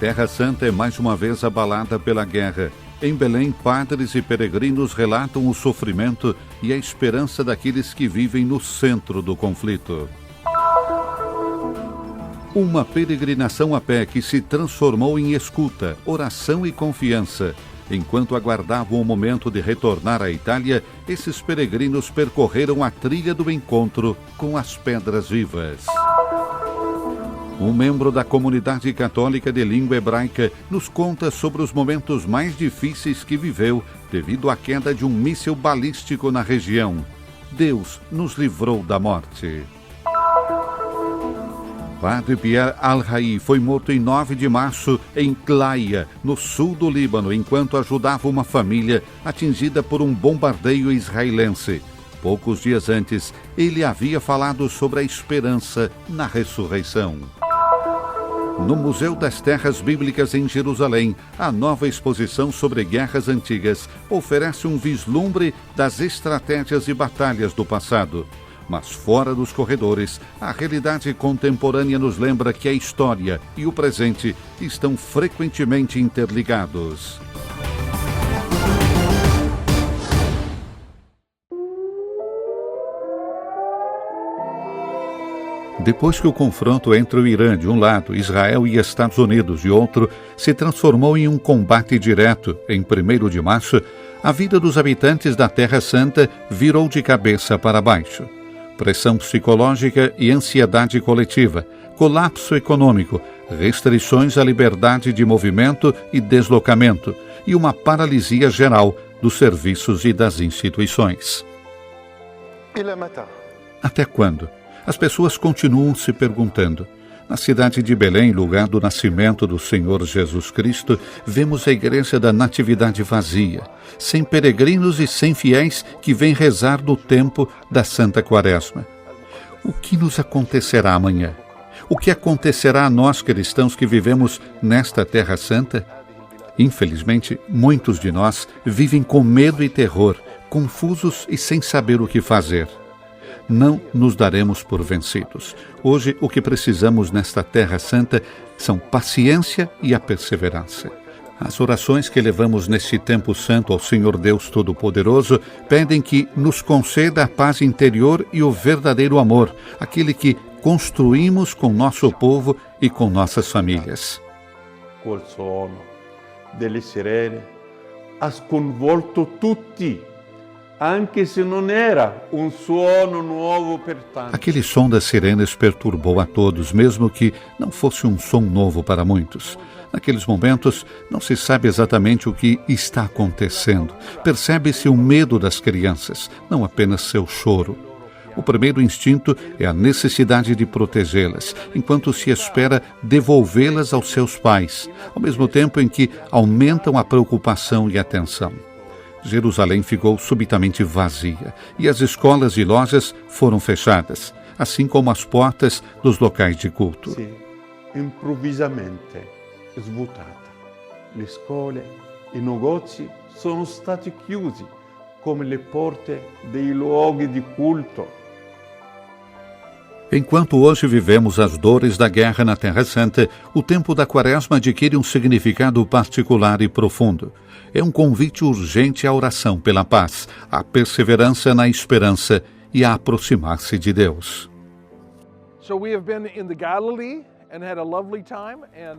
Terra Santa é mais uma vez abalada pela guerra. Em Belém, padres e peregrinos relatam o sofrimento e a esperança daqueles que vivem no centro do conflito. Uma peregrinação a pé que se transformou em escuta, oração e confiança. Enquanto aguardavam o momento de retornar à Itália, esses peregrinos percorreram a trilha do encontro com as pedras vivas. Um membro da comunidade católica de língua hebraica nos conta sobre os momentos mais difíceis que viveu devido à queda de um míssil balístico na região. Deus nos livrou da morte. Padre Pierre Al-Rai foi morto em 9 de março em Claia, no sul do Líbano, enquanto ajudava uma família atingida por um bombardeio israelense. Poucos dias antes, ele havia falado sobre a esperança na ressurreição. No Museu das Terras Bíblicas em Jerusalém, a nova exposição sobre guerras antigas oferece um vislumbre das estratégias e batalhas do passado. Mas fora dos corredores, a realidade contemporânea nos lembra que a história e o presente estão frequentemente interligados. Depois que o confronto entre o Irã de um lado, Israel e Estados Unidos de outro, se transformou em um combate direto em 1º de março, a vida dos habitantes da Terra Santa virou de cabeça para baixo. Pressão psicológica e ansiedade coletiva, colapso econômico, restrições à liberdade de movimento e deslocamento e uma paralisia geral dos serviços e das instituições. Até quando? As pessoas continuam se perguntando. Na cidade de Belém, lugar do nascimento do Senhor Jesus Cristo, vemos a igreja da Natividade vazia, sem peregrinos e sem fiéis que vêm rezar no tempo da Santa Quaresma. O que nos acontecerá amanhã? O que acontecerá a nós cristãos que vivemos nesta Terra Santa? Infelizmente, muitos de nós vivem com medo e terror, confusos e sem saber o que fazer. Não nos daremos por vencidos. Hoje, o que precisamos nesta Terra Santa são paciência e a perseverança. As orações que levamos neste tempo santo ao Senhor Deus Todo-Poderoso pedem que nos conceda a paz interior e o verdadeiro amor, aquele que construímos com nosso povo e com nossas famílias. Col suono delle sirene ha sconvolto tutti. Anche se não era suono novo per tanti. Aquele som das sirenes perturbou a todos, mesmo que não fosse um som novo para muitos. Naqueles momentos, não se sabe exatamente o que está acontecendo. Percebe-se o medo das crianças, não apenas seu choro. O primeiro instinto é a necessidade de protegê-las, enquanto se espera devolvê-las aos seus pais, ao mesmo tempo em que aumentam a preocupação e a tensão. Jerusalém ficou subitamente vazia e as escolas e lojas foram fechadas, assim como as portas dos locais de culto. Sì, improvvisamente svuotata. Le scuole e i negozi sono stati chiusi, come le porte dei luoghi di culto. Enquanto hoje vivemos as dores da guerra na Terra Santa, o tempo da Quaresma adquire um significado particular e profundo. É um convite urgente à oração pela paz, à perseverança na esperança e a aproximar-se de Deus.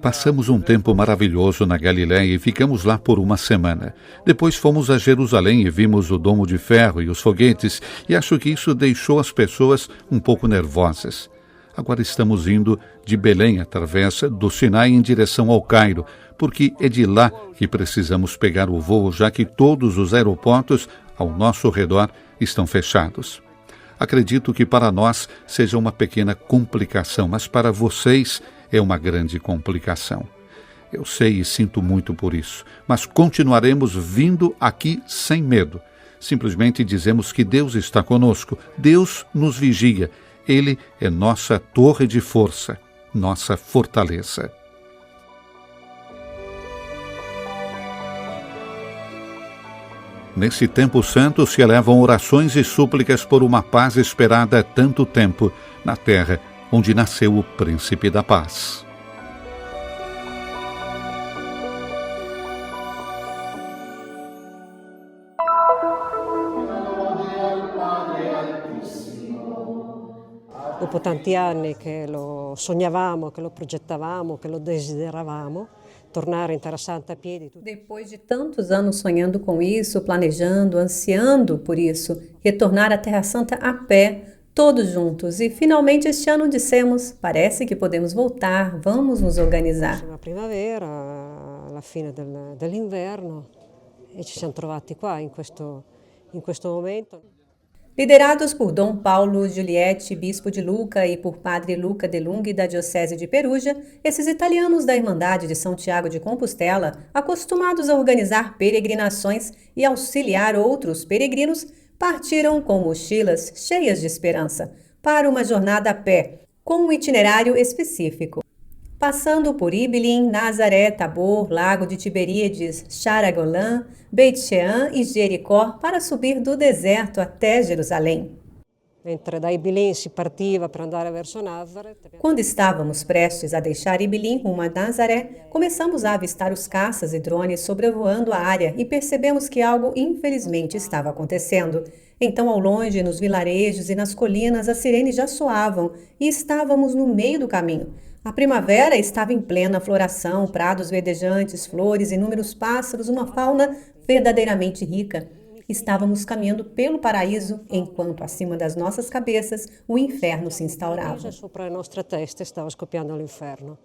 Passamos um tempo maravilhoso na Galiléia e ficamos lá por uma semana. Depois fomos a Jerusalém e vimos o Domo de Ferro e os foguetes, e acho que isso deixou as pessoas um pouco nervosas. Agora estamos indo de Belém através do Sinai em direção ao Cairo, porque é de lá que precisamos pegar o voo, já que todos os aeroportos ao nosso redor estão fechados. Acredito que para nós seja uma pequena complicação, mas para vocês é uma grande complicação. Eu sei e sinto muito por isso, mas continuaremos vindo aqui sem medo. Simplesmente dizemos que Deus está conosco, Deus nos vigia. Ele é nossa torre de força, nossa fortaleza. Nesse tempo santo se elevam orações e súplicas por uma paz esperada há tanto tempo na terra onde nasceu o Príncipe da Paz. dopo tanti anni che lo sognavamo, che lo progettavamo, che lo desideravamo, tornare in Terra Santa a piedi. Depois de tantos anos sonhando com isso, planejando, ansiando por isso, retornar à Terra Santa a pé, todos juntos. E finalmente este ano dissemos, parece que podemos voltar, vamos nos organizar. Na primavera, alla fine dell'inverno, e ci siamo trovati qua in questo momento. Liderados por Dom Paulo Giulietti, bispo de Lucca, e por Padre Luca De Lunghi, da Diocese de Perugia, esses italianos da Irmandade de São Tiago de Compostela, acostumados a organizar peregrinações e auxiliar outros peregrinos, partiram com mochilas cheias de esperança para uma jornada a pé, com um itinerário específico. Passando por Ibilin, Nazaré, Tabor, Lago de Tiberíades, Charagolan, Beit Shean e Jericó para subir do deserto até Jerusalém. Mentre da Ibilin si partiva per andare verso Nazareth. Quando estávamos prestes a deixar Ibilin rumo a Nazaré, começamos a avistar os caças e drones sobrevoando a área e percebemos que algo infelizmente estava acontecendo. Então, ao longe, nos vilarejos e nas colinas, as sirenes já soavam e estávamos no meio do caminho. A primavera estava em plena floração, prados verdejantes, flores, inúmeros pássaros, uma fauna verdadeiramente rica. Estávamos caminhando pelo paraíso, enquanto acima das nossas cabeças o inferno se instaurava. Sopra le nostre teste stava scoppiando l'inferno.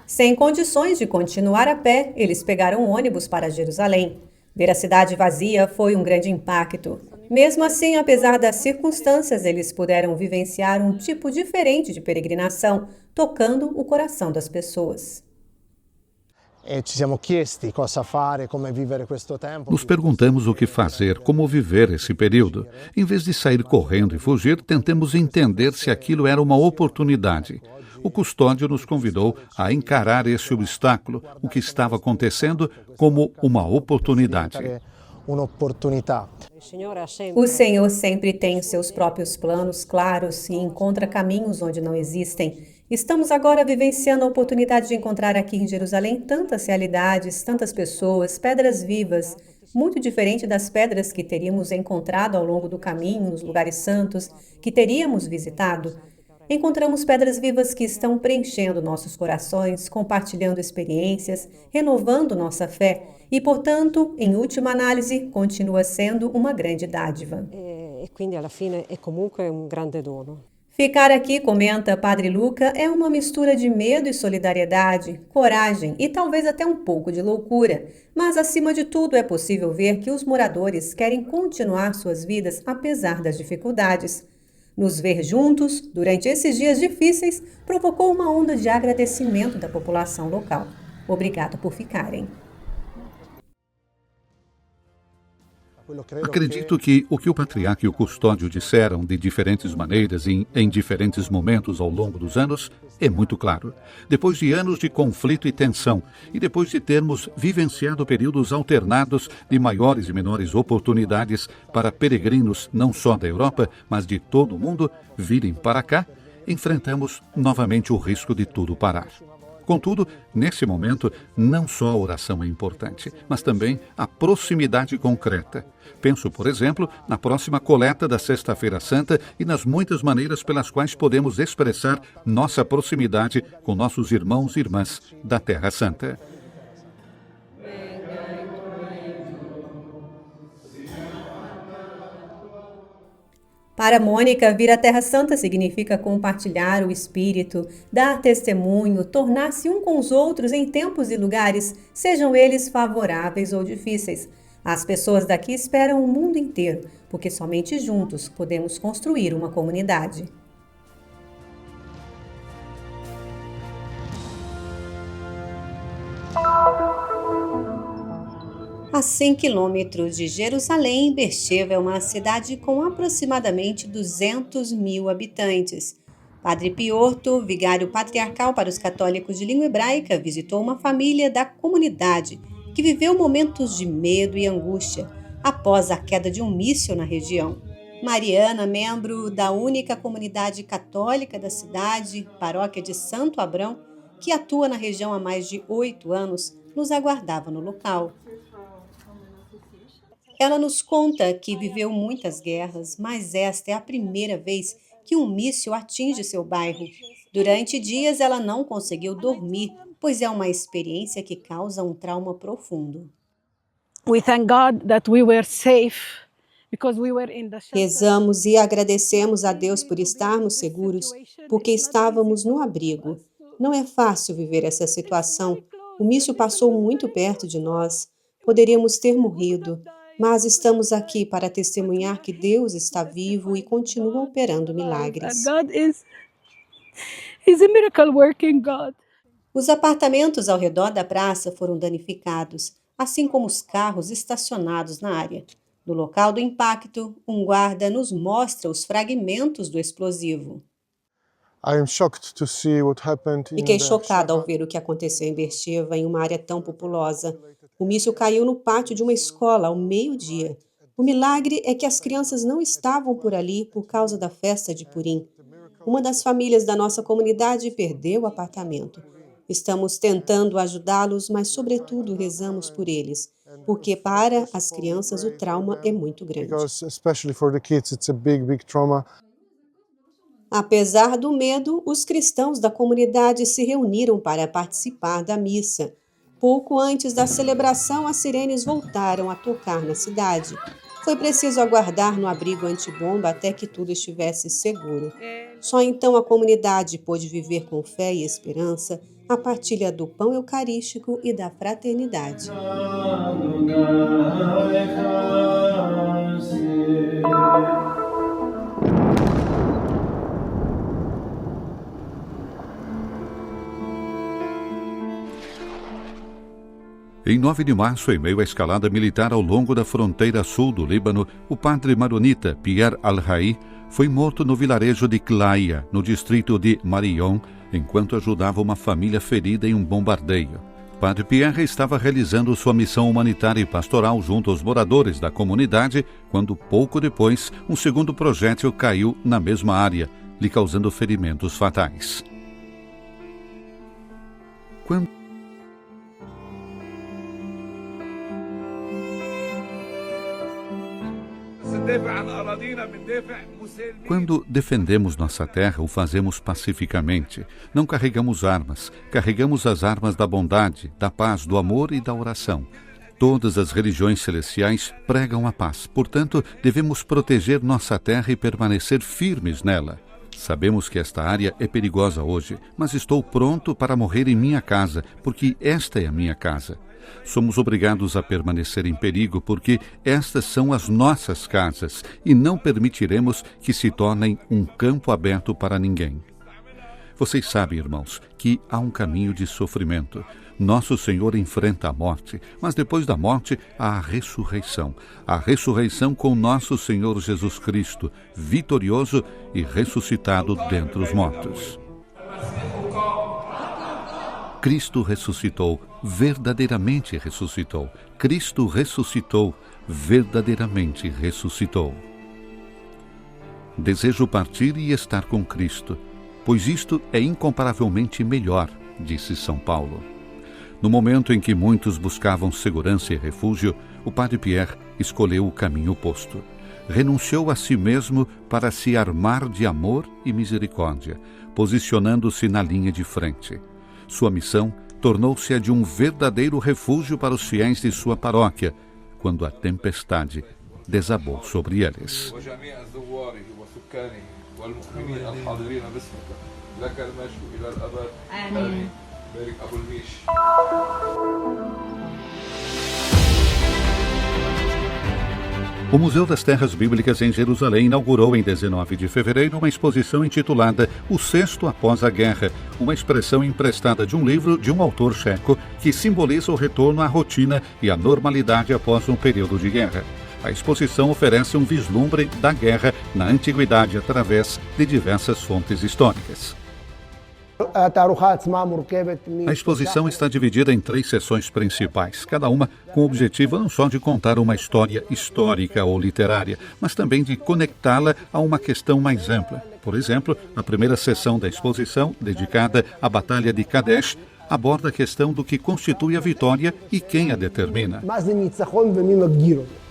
Sem condições de continuar a pé, eles pegaram um ônibus para Jerusalém. Ver a cidade vazia foi um grande impacto. Mesmo assim, apesar das circunstâncias, eles puderam vivenciar um tipo diferente de peregrinação, tocando o coração das pessoas. Nos perguntamos o que fazer, como viver esse período. Em vez de sair correndo e fugir, tentemos entender se aquilo era uma oportunidade. O custódio nos convidou a encarar esse obstáculo, o que estava acontecendo, como uma oportunidade. O Senhor sempre tem os seus próprios planos claros e encontra caminhos onde não existem. Estamos agora vivenciando a oportunidade de encontrar aqui em Jerusalém tantas realidades, tantas pessoas, pedras vivas, muito diferente das pedras que teríamos encontrado ao longo do caminho, nos lugares santos, que teríamos visitado. Encontramos pedras vivas que estão preenchendo nossos corações, compartilhando experiências, renovando nossa fé e, portanto, em última análise, continua sendo uma grande dádiva. E quindi alla fine è comunque un grande dono. Ficar aqui, comenta Padre Luca, é uma mistura de medo e solidariedade, coragem e talvez até um pouco de loucura. Mas, acima de tudo, é possível ver que os moradores querem continuar suas vidas apesar das dificuldades. Nos ver juntos, durante esses dias difíceis, provocou uma onda de agradecimento da população local. Obrigado por ficarem. Acredito que o Patriarca e o Custódio disseram de diferentes maneiras e em diferentes momentos ao longo dos anos é muito claro. Depois de anos de conflito e tensão, e depois de termos vivenciado períodos alternados de maiores e menores oportunidades para peregrinos não só da Europa, mas de todo o mundo virem para cá, enfrentamos novamente o risco de tudo parar. Contudo, nesse momento, não só a oração é importante, mas também a proximidade concreta. Penso, por exemplo, na próxima coleta da Sexta-feira Santa e nas muitas maneiras pelas quais podemos expressar nossa proximidade com nossos irmãos e irmãs da Terra Santa. Para Mônica, vir à Terra Santa significa compartilhar o Espírito, dar testemunho, tornar-se um com os outros em tempos e lugares, sejam eles favoráveis ou difíceis. As pessoas daqui esperam o mundo inteiro, porque somente juntos podemos construir uma comunidade. A 100 quilômetros de Jerusalém, Beersheba é uma cidade com aproximadamente 200 mil habitantes. Padre Piotr, vigário patriarcal para os católicos de língua hebraica, visitou uma família da comunidade que viveu momentos de medo e angústia após a queda de um míssil na região. Mariana, membro da única comunidade católica da cidade, paróquia de Santo Abrão, que atua na região há mais de 8 anos, nos aguardava no local. Ela nos conta que viveu muitas guerras, mas esta é a primeira vez que um míssil atinge seu bairro. Durante dias ela não conseguiu dormir, pois é uma experiência que causa um trauma profundo. We thank God that we were safe because we were in the shelter. Rezamos e agradecemos a Deus por estarmos seguros, porque estávamos no abrigo. Não é fácil viver essa situação. O míssil passou muito perto de nós. Poderíamos ter morrido, mas estamos aqui para testemunhar que Deus está vivo e continua operando milagres. God is a miracle working God. Os apartamentos ao redor da praça foram danificados, assim como os carros estacionados na área. No local do impacto, um guarda nos mostra os fragmentos do explosivo. Fiquei chocado ao ver o que aconteceu em Beersheba, em uma área tão populosa. O míssil caiu no pátio de uma escola ao meio-dia. O milagre é que as crianças não estavam por ali por causa da festa de Purim. Uma das famílias da nossa comunidade perdeu o apartamento. Estamos tentando ajudá-los, mas, sobretudo, rezamos por eles, porque para as crianças o trauma é muito grande. Apesar do medo, os cristãos da comunidade se reuniram para participar da missa. Pouco antes da celebração, as sirenes voltaram a tocar na cidade. Foi preciso aguardar no abrigo antibomba até que tudo estivesse seguro. Só então a comunidade pôde viver com fé e esperança a partilha do pão eucarístico e da fraternidade. Em 9 de março, em meio à escalada militar ao longo da fronteira sul do Líbano, o padre maronita Pierre Al-Hay foi morto no vilarejo de Claia, no distrito de Marion, enquanto ajudava uma família ferida em um bombardeio. Padre Pierre estava realizando sua missão humanitária e pastoral junto aos moradores da comunidade, quando pouco depois um segundo projétil caiu na mesma área, lhe causando ferimentos fatais. Quando defendemos nossa terra, o fazemos pacificamente. Não carregamos armas, carregamos as armas da bondade, da paz, do amor e da oração. Todas as religiões celestiais pregam a paz, portanto, devemos proteger nossa terra e permanecer firmes nela. Sabemos que esta área é perigosa hoje, mas estou pronto para morrer em minha casa, porque esta é a minha casa. Somos obrigados a permanecer em perigo porque estas são as nossas casas e não permitiremos que se tornem um campo aberto para ninguém. Vocês sabem, irmãos, que há um caminho de sofrimento. Nosso Senhor enfrenta a morte, mas depois da morte há a ressurreição. A ressurreição com nosso Senhor Jesus Cristo, vitorioso e ressuscitado dentre os mortos. Cristo ressuscitou, verdadeiramente ressuscitou. Cristo ressuscitou, verdadeiramente ressuscitou. Desejo partir e estar com Cristo, pois isto é incomparavelmente melhor, disse São Paulo. No momento em que muitos buscavam segurança e refúgio, o padre Pierre escolheu o caminho oposto. Renunciou a si mesmo para se armar de amor e misericórdia, posicionando-se na linha de frente. Sua missão tornou-se a de um verdadeiro refúgio para os fiéis de sua paróquia, quando a tempestade desabou sobre eles. O Museu das Terras Bíblicas em Jerusalém inaugurou em 19 de fevereiro uma exposição intitulada O Sexto Após a Guerra, uma expressão emprestada de um livro de um autor checo que simboliza o retorno à rotina e à normalidade após um período de guerra. A exposição oferece um vislumbre da guerra na antiguidade através de diversas fontes históricas. A exposição está dividida em 3 seções principais, cada uma com o objetivo não só de contar uma história histórica ou literária, mas também de conectá-la a uma questão mais ampla. Por exemplo, a primeira seção da exposição, dedicada à Batalha de Kadesh, aborda a questão do que constitui a vitória e quem a determina.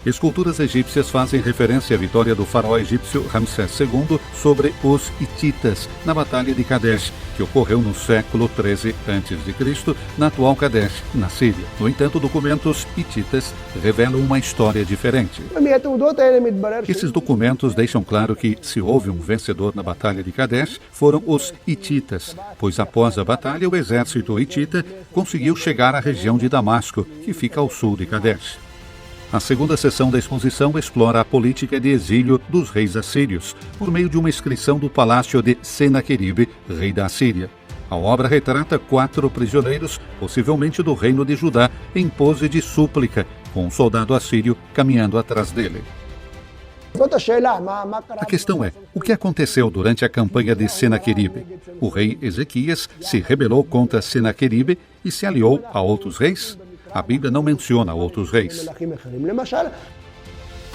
Esculturas egípcias fazem referência à vitória do faraó egípcio Ramsés II sobre os hititas na Batalha de Kadesh, que ocorreu no século XIII a.C., na atual Kadesh, na Síria. No entanto, documentos hititas revelam uma história diferente. Esses documentos deixam claro que, se houve um vencedor na Batalha de Kadesh, foram os hititas, pois após a batalha o exército hitita conseguiu chegar à região de Damasco, que fica ao sul de Kadesh. A segunda seção da exposição explora a política de exílio dos reis assírios, por meio de uma inscrição do palácio de Senaqueribe, rei da Assíria. A obra retrata 4 prisioneiros, possivelmente do reino de Judá, em pose de súplica, com um soldado assírio caminhando atrás dele. A questão é, o que aconteceu durante a campanha de Senaqueribe? O rei Ezequias se rebelou contra Senaqueribe e se aliou a outros reis? A Bíblia não menciona outros reis.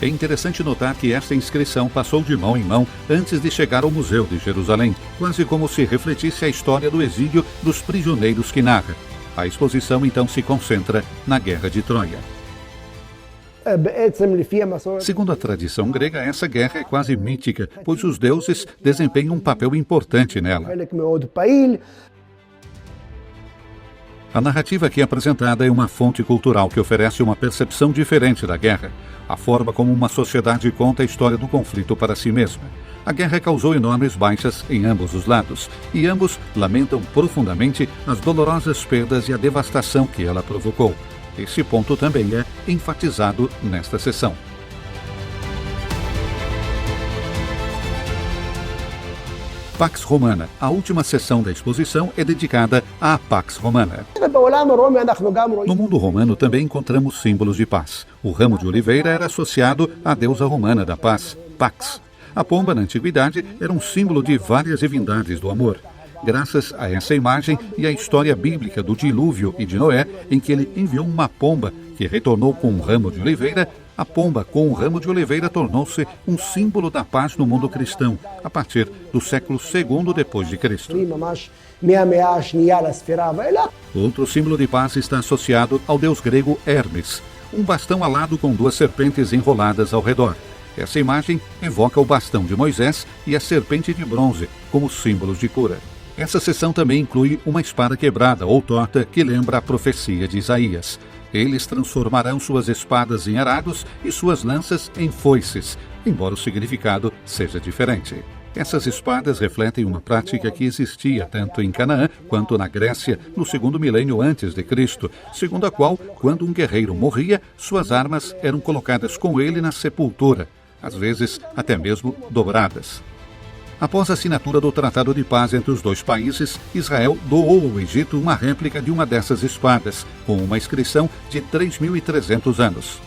É interessante notar que esta inscrição passou de mão em mão antes de chegar ao Museu de Jerusalém, quase como se refletisse a história do exílio dos prisioneiros que narra. A exposição então se concentra na Guerra de Troia. Segundo a tradição grega, essa guerra é quase mítica, pois os deuses desempenham um papel importante nela. A narrativa aqui apresentada é uma fonte cultural que oferece uma percepção diferente da guerra, a forma como uma sociedade conta a história do conflito para si mesma. A guerra causou enormes baixas em ambos os lados, e ambos lamentam profundamente as dolorosas perdas e a devastação que ela provocou. Esse ponto também é enfatizado nesta sessão. Pax Romana. A última sessão da exposição é dedicada à Pax Romana. No mundo romano também encontramos símbolos de paz. O ramo de oliveira era associado à deusa romana da paz, Pax. A pomba, na antiguidade, era um símbolo de várias divindades do amor. Graças a essa imagem e à história bíblica do dilúvio e de Noé, em que ele enviou uma pomba que retornou com um ramo de oliveira, a pomba com um ramo de oliveira tornou-se um símbolo da paz no mundo cristão, a partir do século II depois de Cristo. Outro símbolo de paz está associado ao deus grego Hermes, um bastão alado com 2 serpentes enroladas ao redor. Essa imagem evoca o bastão de Moisés e a serpente de bronze como símbolos de cura. Essa seção também inclui uma espada quebrada ou torta que lembra a profecia de Isaías. Eles transformarão suas espadas em arados e suas lanças em foices, embora o significado seja diferente. Essas espadas refletem uma prática que existia tanto em Canaã quanto na Grécia no 2º milênio antes de Cristo, segundo a qual, quando um guerreiro morria, suas armas eram colocadas com ele na sepultura, às vezes até mesmo dobradas. Após a assinatura do Tratado de Paz entre os dois países, Israel doou ao Egito uma réplica de uma dessas espadas, com uma inscrição de 3.300 anos.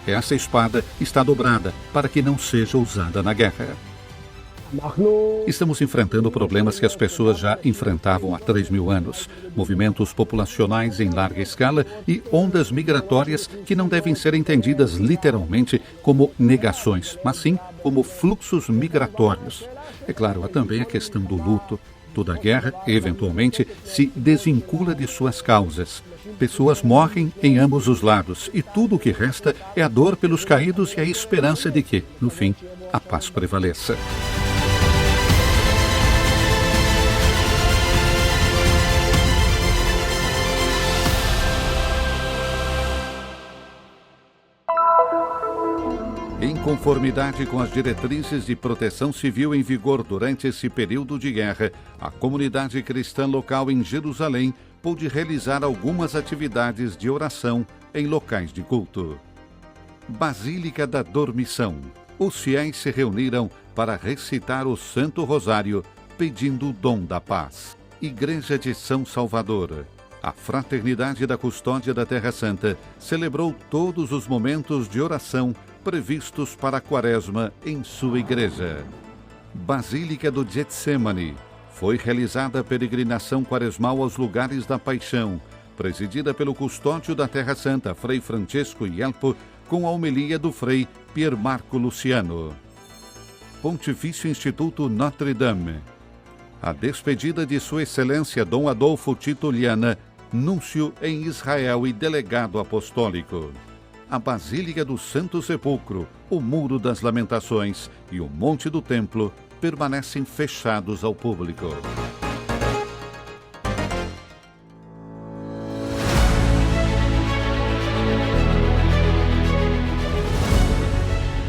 Essa espada está dobrada para que não seja usada na guerra. Estamos enfrentando problemas que as pessoas já enfrentavam há 3.000 anos. Movimentos populacionais em larga escala e ondas migratórias que não devem ser entendidas literalmente como negações, mas sim como fluxos migratórios. É claro, há também a questão do luto. Toda guerra, eventualmente, se desvincula de suas causas. Pessoas morrem em ambos os lados e tudo o que resta é a dor pelos caídos e a esperança de que, no fim, a paz prevaleça. Em conformidade com as diretrizes de proteção civil em vigor durante esse período de guerra, a comunidade cristã local em Jerusalém pôde realizar algumas atividades de oração em locais de culto. Basílica da Dormição. Os fiéis se reuniram para recitar o Santo Rosário, pedindo o dom da paz. Igreja de São Salvador. A Fraternidade da Custódia da Terra Santa celebrou todos os momentos de oração previstos para a Quaresma em sua igreja. Basílica do Getsemane. Foi realizada a peregrinação quaresmal aos lugares da Paixão, presidida pelo custódio da Terra Santa, Frei Francesco Ielpo, com a homilia do Frei Pier Marco Luciano. Pontifício Instituto Notre Dame. A despedida de Sua Excelência Dom Adolfo Tito Liana, núncio em Israel e delegado apostólico. a Basílica do Santo Sepulcro, o Muro das Lamentações e o Monte do Templo permanecem fechados ao público.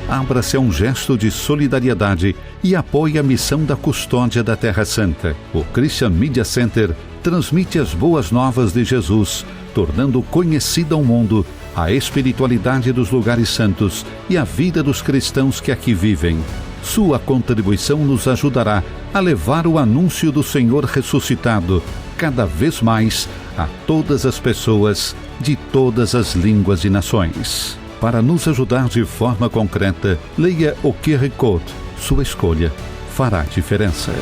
Abra-se a um gesto de solidariedade e apoie a missão da custódia da Terra Santa. O Christian Media Center transmite as boas novas de Jesus, tornando conhecida ao mundo a espiritualidade dos lugares santos e a vida dos cristãos que aqui vivem. Sua contribuição nos ajudará a levar o anúncio do Senhor ressuscitado cada vez mais a todas as pessoas de todas as línguas e nações. Para nos ajudar de forma concreta, leia o QR Code. Sua escolha fará diferença.